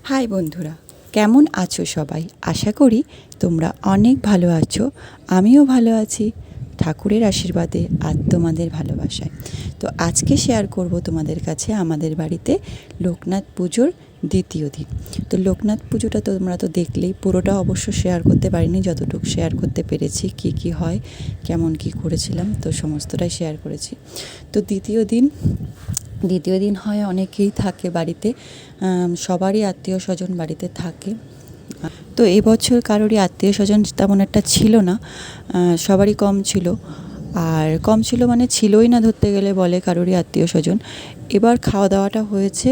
High বন্ধুরা, কেমন আছো সবাই? আশা করি তোমরা অনেক ভালো আছো। আমিও ভালো আছি ঠাকুরের আশীর্বাদে আর তোমাদের ভালোবাসায়। তো আজকে শেয়ার করব তোমাদের কাছে আমাদের বাড়িতে লোকনাথ পুজোর দ্বিতীয় দিন। তো লোকনাথ পুজোটা তোমরা তো দেখলেই, পুরোটা অবশ্য শেয়ার করতে পারিনি, যতটুকু শেয়ার করতে পেরেছি, কি হয়, কেমন কি করেছিলাম, তো সমস্তটাই শেয়ার করেছি। তো দ্বিতীয় দিন হয় অনেকেই থাকে বাড়িতে, সবারই আত্মীয় স্বজন বাড়িতে থাকে। তো এবছর কারোরই আত্মীয় স্বজন তেমন একটা ছিল না, সবারই কম ছিল। আর কম ছিল মানে ছিলই না ধরতে গেলে বলে কারোরই আত্মীয় স্বজন। এবার খাওয়া দাওয়াটা হয়েছে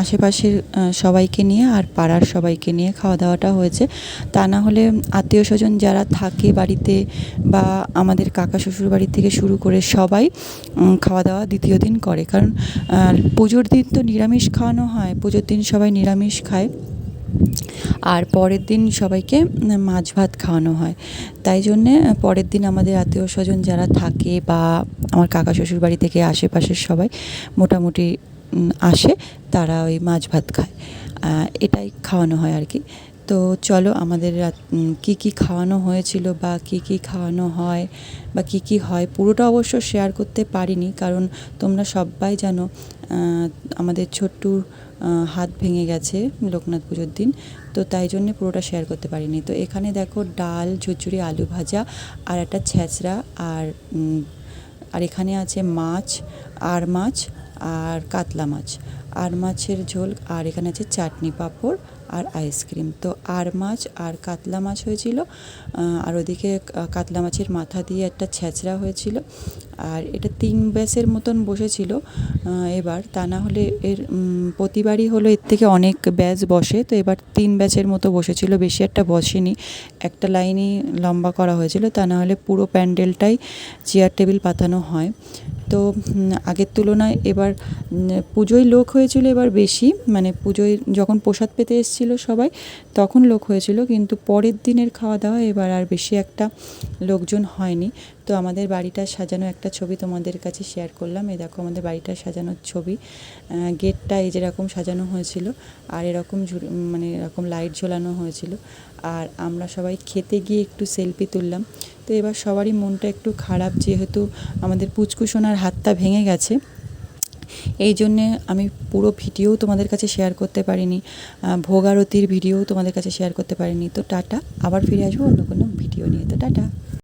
আশেপাশের সবাইকে নিয়ে আর পাড়ার সবাইকে নিয়ে খাওয়া দাওয়াটা হয়েছে। তা না হলে আত্মীয় স্বজন যারা থাকে বাড়িতে বা আমাদের কাকা শ্বশুর বাড়ি থেকে শুরু করে সবাই খাওয়া দাওয়া দ্বিতীয় দিন করে, কারণ পুজোর দিন তো নিরামিষ খাওয়ানো হয়, পুজোর দিন সবাই নিরামিষ খায় আর পরের দিন সবাইকে মাছ ভাত খাওয়ানো হয়। তাই জন্যে পরের দিন আমাদের আত্মীয় স্বজন যারা থাকে বা আমার কাকা শ্বশুর বাড়ি থেকে আশেপাশের সবাই মোটামুটি আসে, তারা ওই মাছ ভাত খায়, এটাই খাওয়ানো হয় আর কি। তো চলো আমাদের কী খাওয়ানো হয়েছিল বা কী খাওয়ানো হয় বা কী হয় পুরোটা অবশ্য শেয়ার করতে পারিনি, কারণ তোমরা সবাই জানো আমাদের ছোট্টুর হাত ভেঙে গেছে লোকনাথ পুজোর দিন। তো তাই জন্যে পুরোটা শেয়ার করতে পারিনি। তো এখানে দেখো ডাল, ঝুরঝুরি আলু ভাজা আর একটা ছ্যাঁচড়া, আর এখানে আছে মাছ, আর কাতলা মাছ, আর মাছের ঝোল, আর এখানে আছে চাটনি, পাঁপড় আর আইসক্রিম। তো আর মাছ আর কাতলা মাছ হয়েছিল, আর ওদিকে কাতলা মাছের মাথা দিয়ে একটা ছ্যাঁচড়া হয়েছিল। আর এটা 3 ব্যাচের মতন বসেছিল এবার, তা না হলে এর প্রতিবারই হলো এর থেকে অনেক ব্যাচ বসে, তো এবার 3 ব্যাচের মতো বসেছিল, বেশি একটা বসেনি, একটা লাইনই লম্বা করা হয়েছিল, তা না হলে পুরো প্যান্ডেলটাই চেয়ার টেবিল পাতানো হয়। তো আগের তুলনায় এবার পুজোয় লোক হয়েছিল এবার বেশি, মানে পুজোয় যখন প্রসাদ পেতে এসেছিলো সবাই তখন লোক হয়েছিল, কিন্তু পরের দিনের খাওয়া দাওয়া এবার আর বেশি একটা লোকজন হয়নি। তো আমাদের বাড়িটা সাজানো একটা ছবি তোমাদের কাছে শেয়ার করলাম। এই দেখো আমাদের বাড়িটা সাজানোর ছবি, গেটটা এই যেরকম সাজানো হয়েছিল আর এরকম মানে এরকম লাইট ঝোলানো হয়েছিল। আর আমরা সবাই খেতে গিয়ে একটু সেলফি তুললাম। তো এবার সবারই মনটা একটু খারাপ, যেহেতু আমাদের পুচকু সোনার হাতটা ভেঙে গেছে, এই জন্যে আমি পুরো ভিডিও তোমাদের কাছে শেয়ার করতে পারিনি, ভোগ আরতির ভিডিও তোমাদের কাছে শেয়ার করতে পারিনি। তো টাটা, আবার ফিরে আসবো অন্য কোনো ভিডিও নিয়ে। তো টাটা।